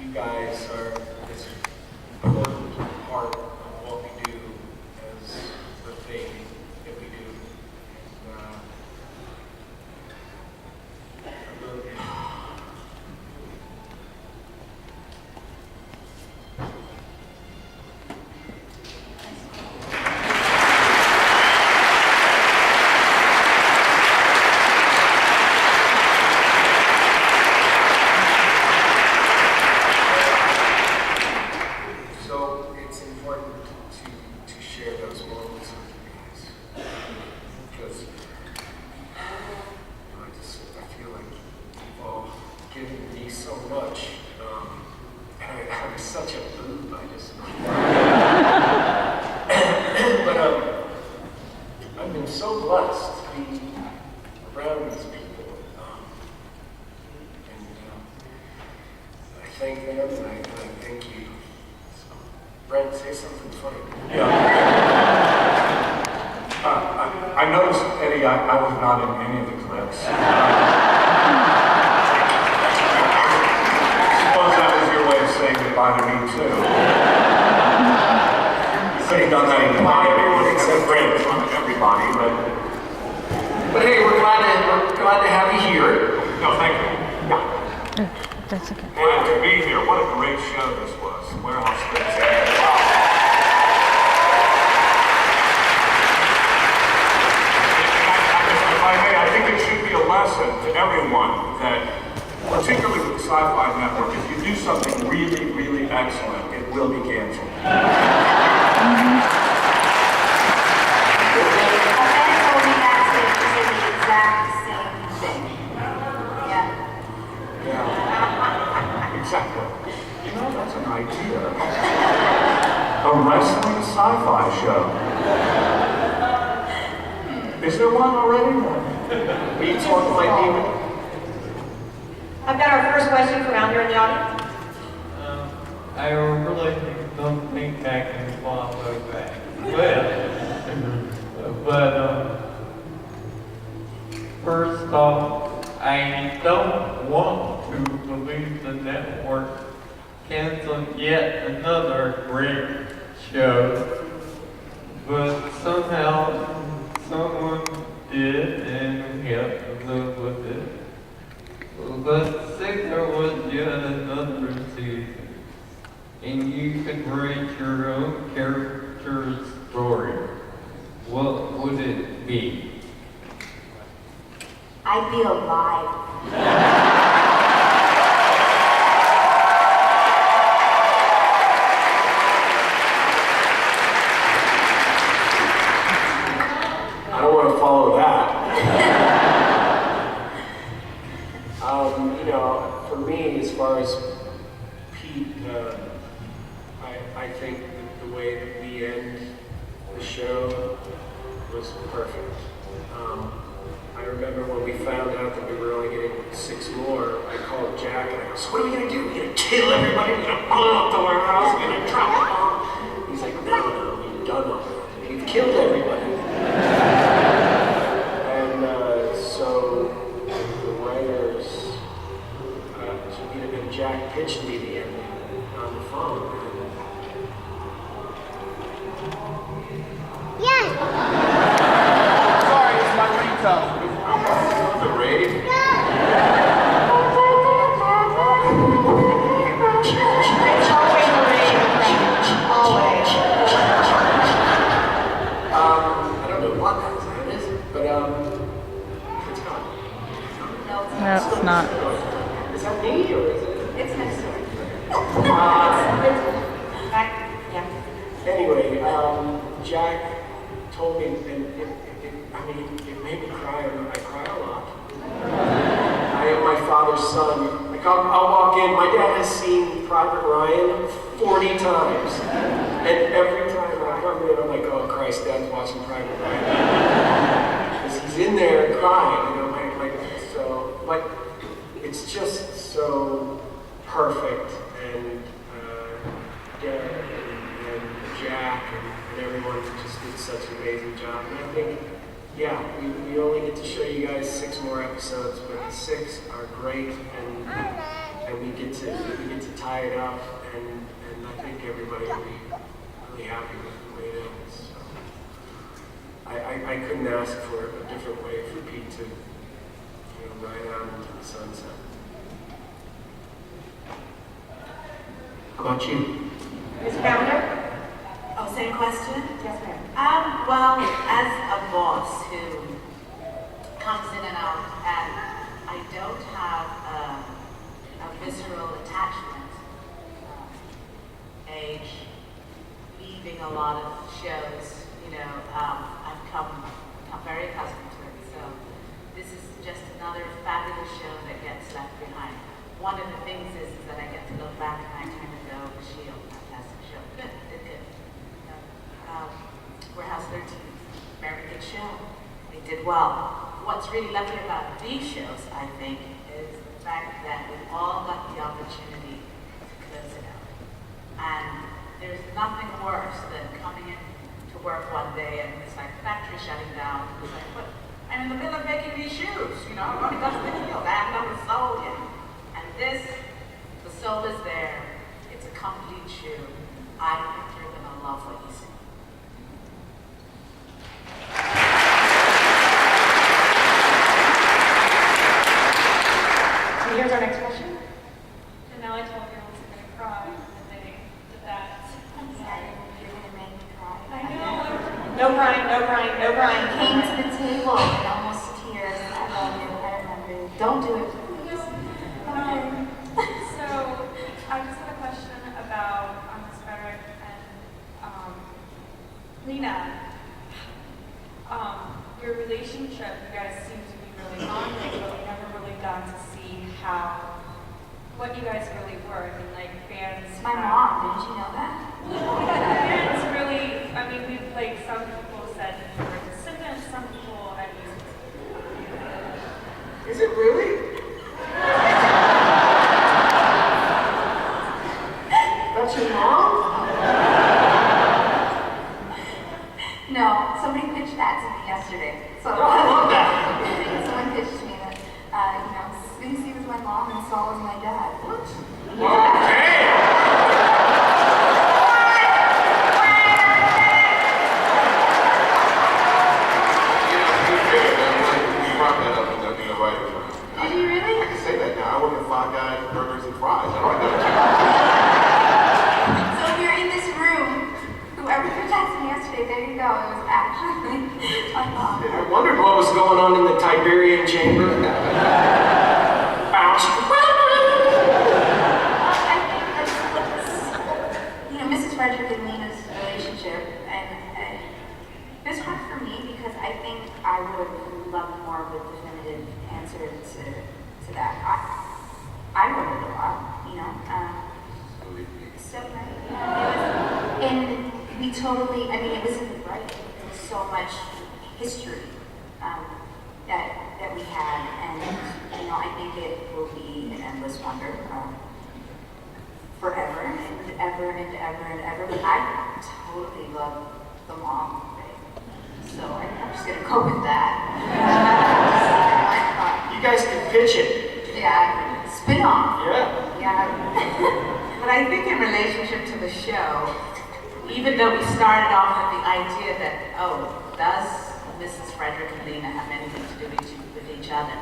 you guys are this important part of what we do as the thing that we do. And, I love you. tie it up, and I think everybody will be really happy with the way it ends. So I couldn't ask for a different way for Pete to, ride out into the sunset. How about you? Ms. Founder? Oh, same question? Yes, ma'am. Well, as a boss who comes in and out, and I don't have a visceral attachment, age, leaving a lot of shows, I've come very accustomed to it. So this is just another fabulous show that gets left behind. One of the things is that I get to look back and I kind of go, Shield, fantastic show. Good, did good. Warehouse 13, very good show. They did well. What's really lovely about these shows, I think, is the fact that we've all got the opportunity to close it out. And there's nothing worse than coming in to work one day and it's like factory shutting down. It's like, but I'm in the middle of making these shoes, I've already got the heel, I haven't done the sole yet. And this, the sole is there, it's a complete shoe. I think you're gonna love what you see. So here's our next question. And now I told girls I'm going to cry, and they did that. I'm sorry, you're gonna make me cry. I know. No crying, no crying, no crying. Came to the table and almost tears. I love you. I remember you. Don't do it, please. So I just had a question about Ms. Frederick and Lena. Your relationship, you guys seem to be really bonding, but we never really got to see what you guys really were. I mean, like fans. My mom, didn't you know that? Fans really, some people said you were descendants, some people, Is it really? That's your mom? No, somebody pitched that to me yesterday. So I love that. someone pitched me that, Lucy was my mom and Saul was my dad. What? Okay. Did you really? I can say that now. I work at Five Guys Burgers and Fries. I don't know. So if you're in this room, whoever pitched that to me yesterday, there you go. It was actually my mom. I wondered what was going on in the Tiberian chamber. Bounce. I think that's Mrs. Frederick and Lena's relationship, and it was hard for me because I think I would have loved more of a definitive answer to that. I wrote it a lot, so right. And we totally, it wasn't right. There was so much history that we had, and I think it will be an endless wonder forever and ever and ever and ever. But I totally love the mom thing, so I'm just gonna go with that. You guys can pitch it. Yeah, Spin-off. yeah. But I think in relationship to the show, even though we started off with the idea that, does Mrs. Frederick and Lena have anything to do with each other?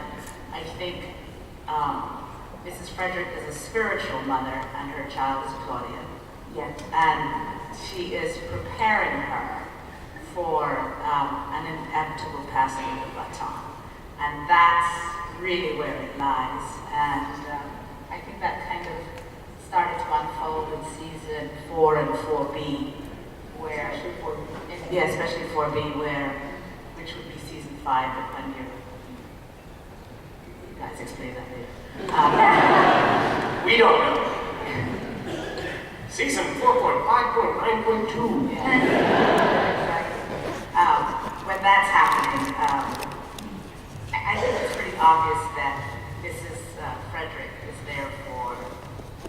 I think Mrs. Frederick is a spiritual mother and her child is Claudia. Yes. And she is preparing her for an inevitable passing of the baton. And that's really where it lies. And I think that kind of started to unfold in season 4 and 4B, where, especially 4B, which would be season 5, but when you guys explain that later. We don't know. Season 4.5.9.2. When that's happening, I think it's pretty obvious that Mrs. Frederick is there for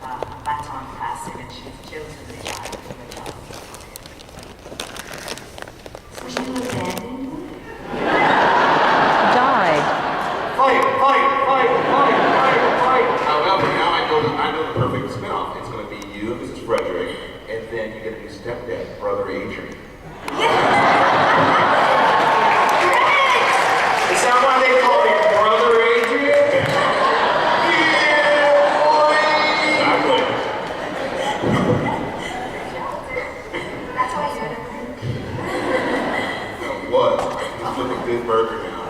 a baton passing, and she's chosen the child for the child. So she was abandoned? Fight! However, now I know the perfect spin-off. enough. It's going to be you, Mrs. Frederick, and then you get a new stepdad, Brother Adrian. Is that why they call me Brother Adrian? Yeah, boy! Exactly. That's why you Now what? He's looking good burger now.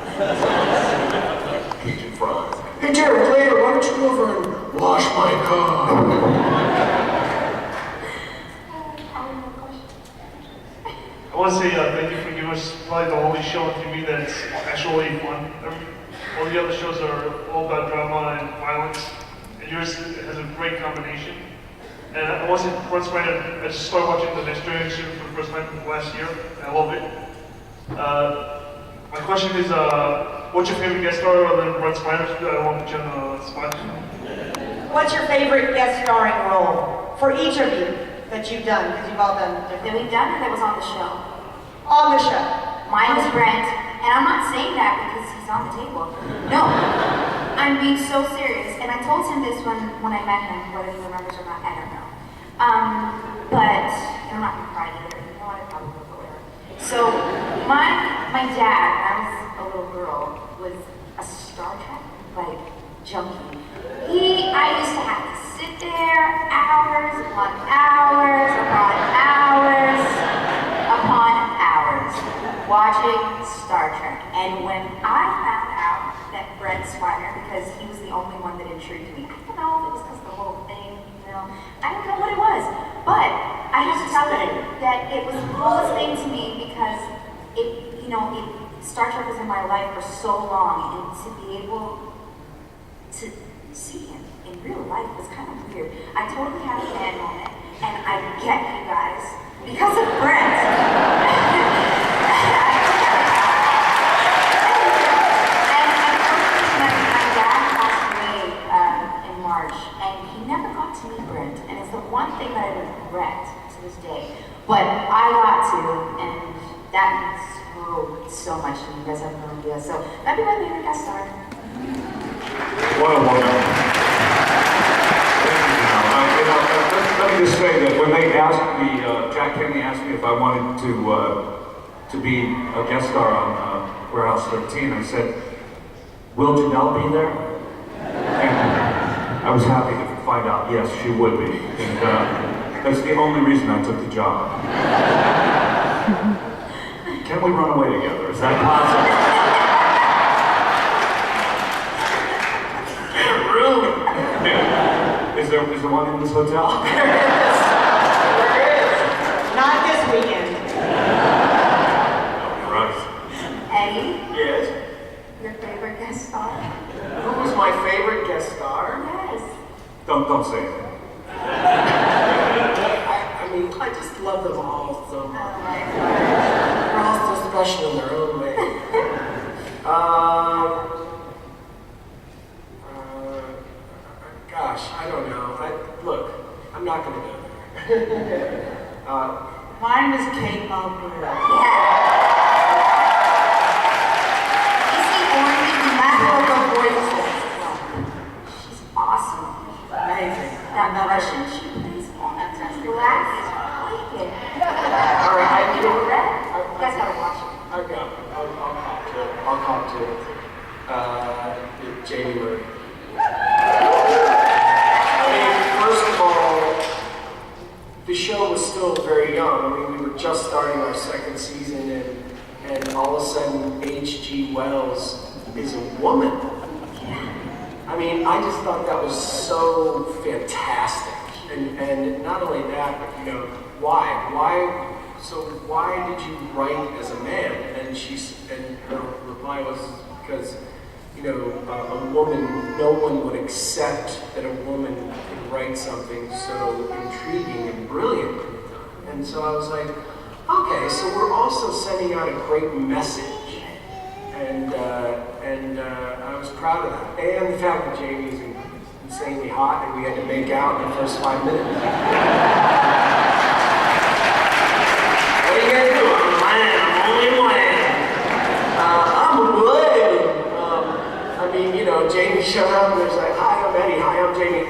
Cajun fries. Hey, Derek, later, why don't you go over and wash my car? I want to say thank you for giving us probably the only show on TV that's actually fun. All the other shows are all about drama and violence, and yours has a great combination. And I wasn't once I just started watching the Next Generation for the first time last year, and I love it. My question is, what's your favorite guest star other than Brent Spiner? I don't want to put you on the spot. What's your favorite guest starring role for each of you that you've done? Because you've all done That different. we've done or that was on the show? On the show. Mine was Brent, and I'm not saying that because he's on the table. No, I'm being so serious, and I told him this when I met him, whether he remembers or not, I don't know. But and I'm not gonna cry either. You know what? I probably will, but whatever. So my dad, when I was a little girl, was a Star Trek junkie. I used to have to sit there hours upon hours upon hours upon hours watching Star Trek. And when I found out that Brent Spiner, because he was the only one that intrigued me, I don't know if it was because of the whole thing, I don't know what it was, but I have to tell you that it was the coolest thing to me because Star Trek was in my life for so long, and to be able to see him in real life was kind of weird. I totally had a fan moment, and I get you guys because of Brent. My dad passed away in March, and he never got to meet Brent, and it's the one thing that I regret to this day. But I got to, and that means so much to me. You guys have no idea. So that'd be my favorite guest star. What a woman. Let me just say that when they asked me, Jack Kenny asked me if I wanted to be a guest star on Warehouse 13, I said, will Janelle be there? And I was happy to find out, yes, she would be. And that's the only reason I took the job. Can we run away together? Is that possible? Is there one in this hotel? Not this weekend. You're right. Eddie, Yes. your favorite guest star? Who was my favorite guest star? Yes. Don't say it. I mean, I just love them all so much. Oh my They're all so special in their own way. Gosh, I don't know. Look, I'm not going to go there. Mine was Kate Mulgrew. Yeah. You see Orange and Macro voices. She's awesome. Amazing. That Russian she plays fantastic. Black is wicked. All right, You know red? You guys gotta watch it. I'll cop to it. Jamie Murray. I mean, first of all, the show was still very young. I mean, we were just starting our second season, and all of a sudden, H.G. Wells is a woman. I mean, I just thought that was so fantastic. And not only that, but why? So why did you write as a man? And her reply was because, a woman, no one would accept that a woman could write something so intriguing and brilliant. And so I was like, okay, so we're also sending out a great message. And I was proud of that. And the fact that Jamie is insanely hot and we had to make out in the first 5 minutes. What are you gonna do? I'm a man, I'm only one. I'm a woman. I mean, Jamie showed up and was like, hi, I'm Eddie, hi, I'm Jamie.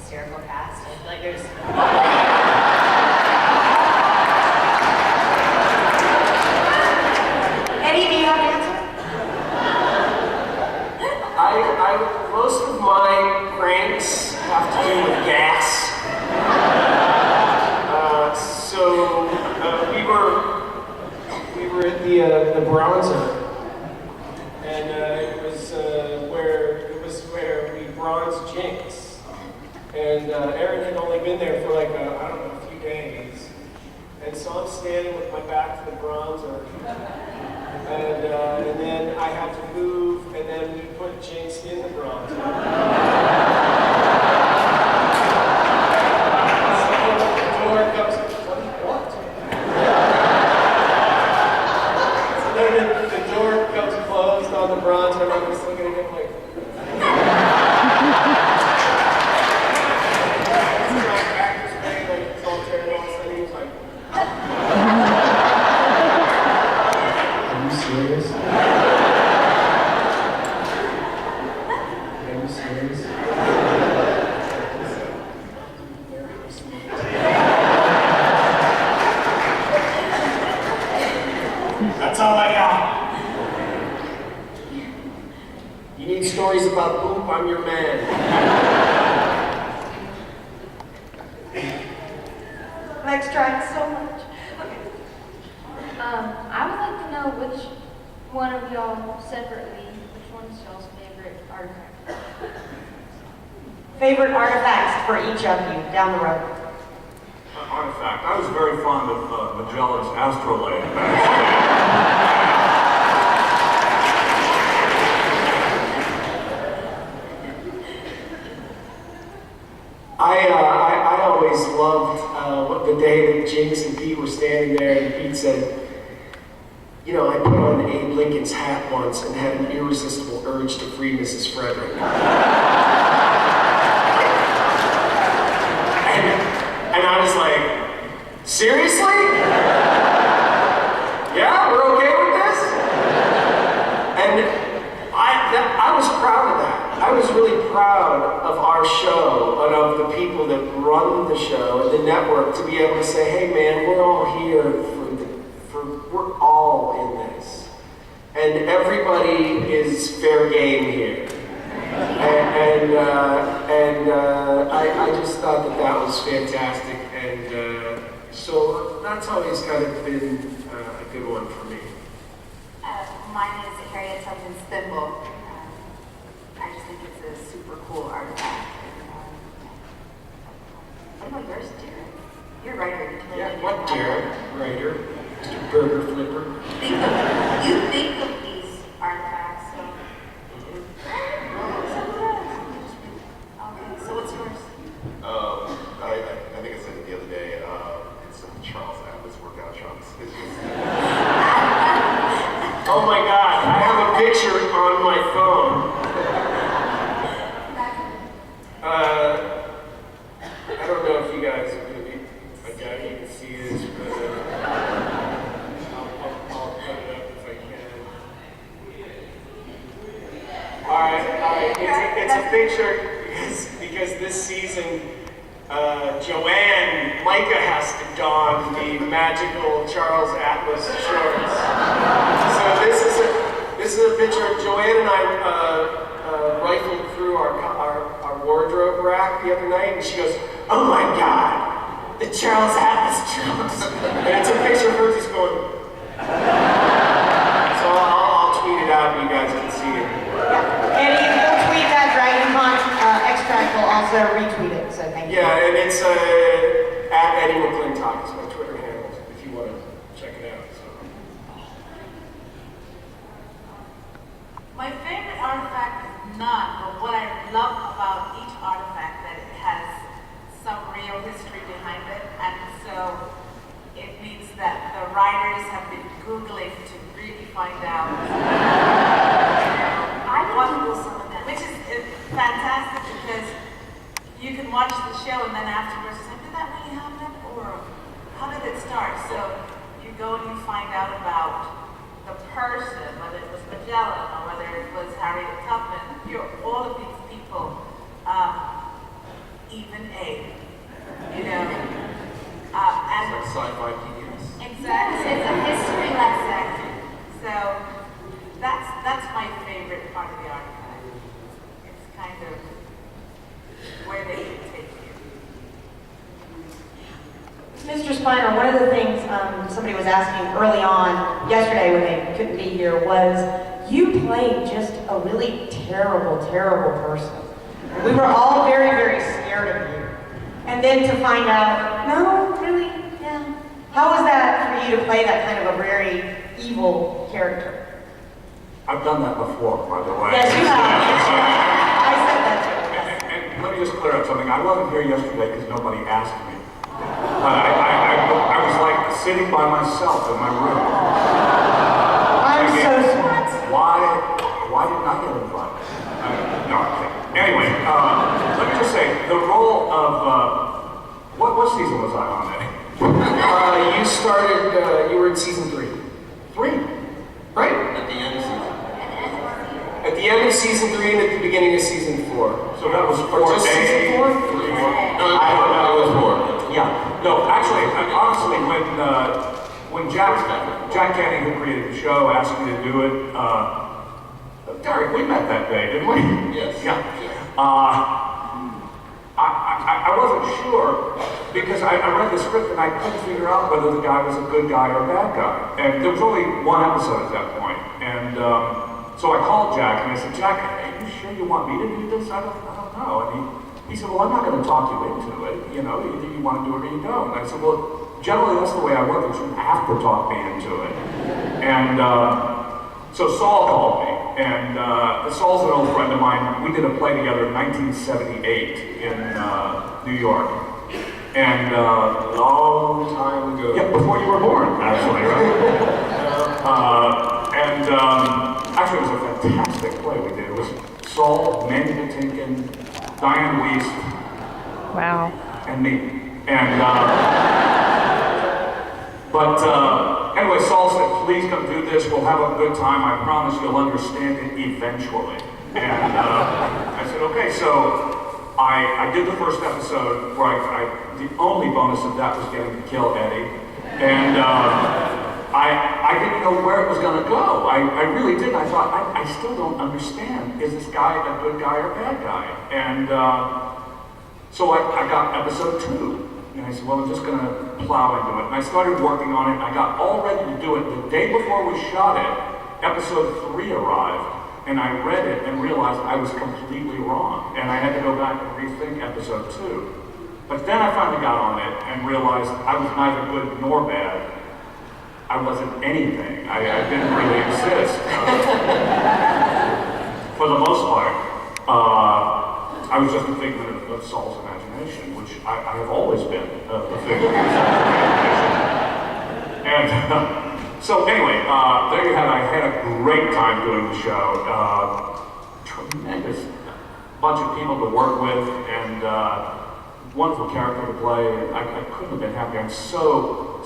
hysterical cast. I feel like there's. Eddie, do you have an answer? Most of my pranks have to do with gas. We were at the Bronzer, and it was where we bronzed Jinx, and Aaron had only been there for like a few days, and so I'm standing with my back to the Bronzer. And then I had to move, and then we put Jinx in the bronzer. So the door comes, what? So then the door comes closed on the bronzer, and I'm just looking at him like, my back was made like it's all tearing off, and he was like, serious? Are you serious? That's all I got. You need stories about poop, I'm your man. Mike's trying so much. I would like to know which one of y'all separately, which one's y'all's favorite artifact? Favorite artifacts for each of you down the road. Artifact. I was very fond of Magellan's astrolabe backstage. I always loved the day that Jinx and Pete were standing there, and Pete said, you know, I put on Abe Lincoln's hat once and had an irresistible urge to free Mrs. Frederick. And I was like, seriously? Yeah, we're okay with this? And I was proud of that. I was really proud of our show and of the people that run the show and the network to be able to say, hey man, we're all here we're all in this. And everybody is fair game here. I just thought that was fantastic. And so that's always kind of been a good one for me. Mine is Harriet Tubman's thimble. I just think it's a super cool artifact. What about yours, Jared? You're a writer. You Yeah, what Jared? Writer? Mr. Burger Flipper? You think of these artifacts, so... Okay, so what's yours? I think I said it the other day. It's some Charles Atlas workout trunks. It's just... Oh my God, I have a picture on my phone. I don't know if you guys really, I doubt you can see this, but I'll put it up if I can. All right, it's a picture because this season, Joanne, Micah has to don the magical Charles Atlas shorts. So this is a picture of Joanne and I rifled through our wardrobe rack the other night, and she goes, "Oh my God, the Charles Atlas trunks!" And it's a picture of her just going. So I'll tweet it out, and you guys can see it. Yeah. And if you'll tweet that, DragonCon extract will also retweet it, so thank you. Yeah, and it's at Eddie McClintock is my Twitter handle, if you want to check it out. So. My favorite artifact is none, but what I love about each artifact that it has some real history behind it, and so it means that the writers have been Googling to really find out. I would Google some of them. Which is fantastic because you can watch the show and then afterwards say, did that really happen? Or how did it start? So you go and you find out about the person, whether it was Magellan or whether it was Harriet Tubman, all of these people. even A. You know, It's and like sci-fi PBS. exactly. It's a history lesson. Exactly. So that's my favorite part of the archive. It's kind of where they can take you. Mr. Spiner, one of the things somebody was asking early on yesterday when they couldn't be here was, you played just a really terrible, terrible person. We were all very, very scared of you. And then to find out, no, really, yeah. How was that for you to play that kind of a very evil character? I've done that before, by the way. Yes, you have. Yes, you have. I said that too. And let me just clear up something. I wasn't here yesterday because nobody asked me. I was like sitting by myself in my room. I'm so smart. Why didn't I get invited? No, I'm kidding. Anyway, let me just say, the role of, what season was I on that? You started, you were in season 3. 3. Right? At the end of season. At the end of season 3 and at the beginning of season 4. So that was Or just season 4? I don't know. It was 4. Yeah. No, actually, honestly, when Jack Canning, who created the show, asked me to do it, Derek, we met that day, didn't we? Yes. Yeah. I wasn't sure because I read the script and I couldn't figure out whether the guy was a good guy or a bad guy. And there was only one episode at that point. And so I called Jack and I said, Jack, are you sure you want me to do this? I don't know. And he said, well, I'm not going to talk you into it. You know, either you want to do it or you don't. And I said, well, generally that's the way I work, is you have to talk me into it. And so Saul called me, and Saul's an old friend of mine. We did a play together in 1978 in New York. And Long time ago. yeah, before you were born, actually, right? Actually, it was a fantastic play we did. It was Saul, Mandy Patinkin, Diane Wiest, Wow. and me. And anyway, Saul said, please come do this. We'll have a good time. I promise you'll understand it eventually. And I said, okay. So I did the first episode where the only bonus of that was getting to kill Eddie. And I didn't know where it was going to go. I really didn't. I thought, I still don't understand. Is this guy a good guy or a bad guy? And so I got episode 2. And I said, well, I'm just going to plow into it. And I started working on it, and I got all ready to do it. The day before we shot it, episode 3 arrived, and I read it and realized I was completely wrong. And I had to go back and rethink episode 2. But then I finally got on it and realized I was neither good nor bad. I wasn't anything. I didn't really exist. For the most part, I was just a figment of Saul's imagination, which I have always been a figment of Saul's imagination. And so anyway, there you have it. I had a great time doing the show. Tremendous bunch of people to work with, and wonderful character to play. I couldn't have been happier. I'm so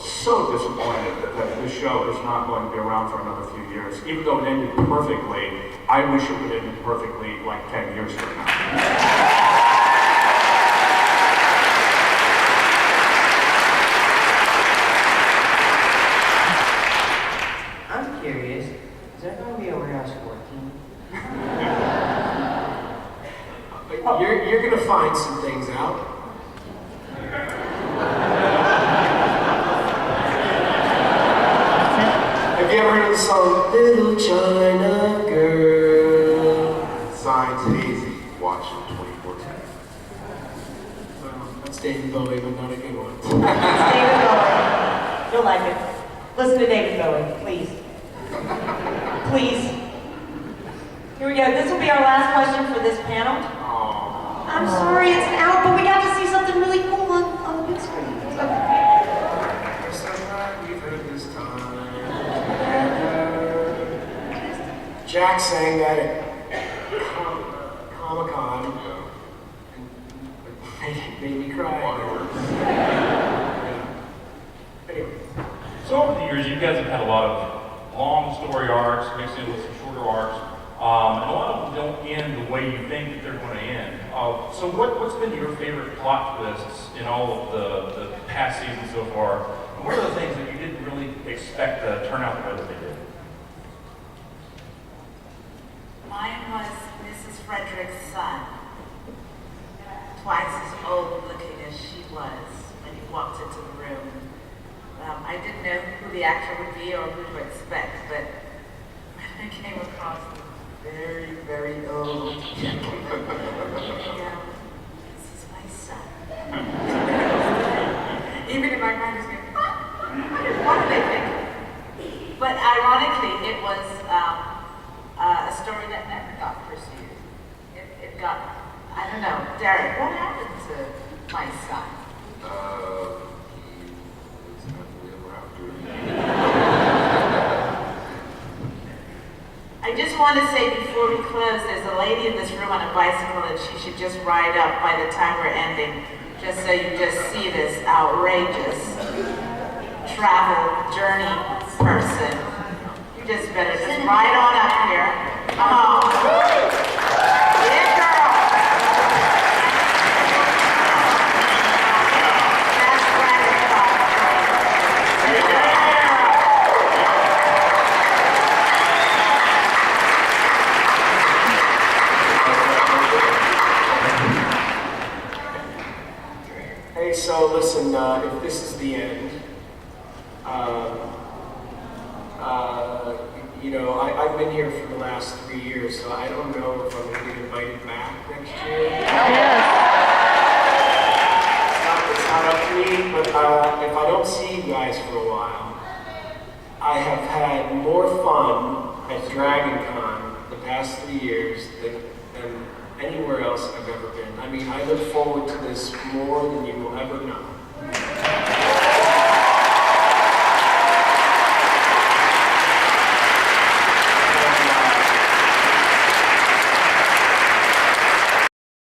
disappointed that this show is not going to be around for another few years. Even though it ended perfectly, I wish it would have ended perfectly like 10 years from now. I'm curious, is there going to be a warehouse 14? You're going to find some things out. Have you ever heard of the song, Little China Girl? Signs Hazy, watch 2014. That's David Bowie, but not a good one. It's David Bowie. You'll like it. Listen to David Bowie, please. Please. Here we go. This will be our last question for this panel. I'm sorry it's an hour, but we got to see something really cool on the big screen. Okay. We've heard this time. Jack sang that at Comic-Con. And made me cry. Anyway. So over the years, you guys have had a lot of long story arcs mixed in with some shorter arcs. And a lot of them don't end the way you think that they're going to end. So what's been your favorite plot twists in all of the past seasons so far? And what are the things that you didn't really expect to turn out the way that they did? Mine was Mrs. Frederick's son, twice as old looking as she was when he walked into the room. I didn't know who the actor would be or who to expect, but when I came across very, very old gentleman, this is my son. Even in my mind, I was going, what are they thinking? But ironically, it was a story that never got pursued. It got, I don't know, Derek, what happened to my son? He was happily ever after. I just want to say before we close, there's a lady in this room on a bicycle and she should just ride up by the time we're ending, just so you just see this outrageous travel journey person. You just better just ride on up here. Come on. Yeah, girl. That's right. Hey, so listen, if this is the end, you know, I've been here for the last 3 years, so I don't know if I'm going to get invited back next year. It's not up to me, but if I don't see you guys for a while, I have had more fun at Dragon Con the past 3 years than anywhere else I've ever been. I mean, I look forward to this more than you will ever know.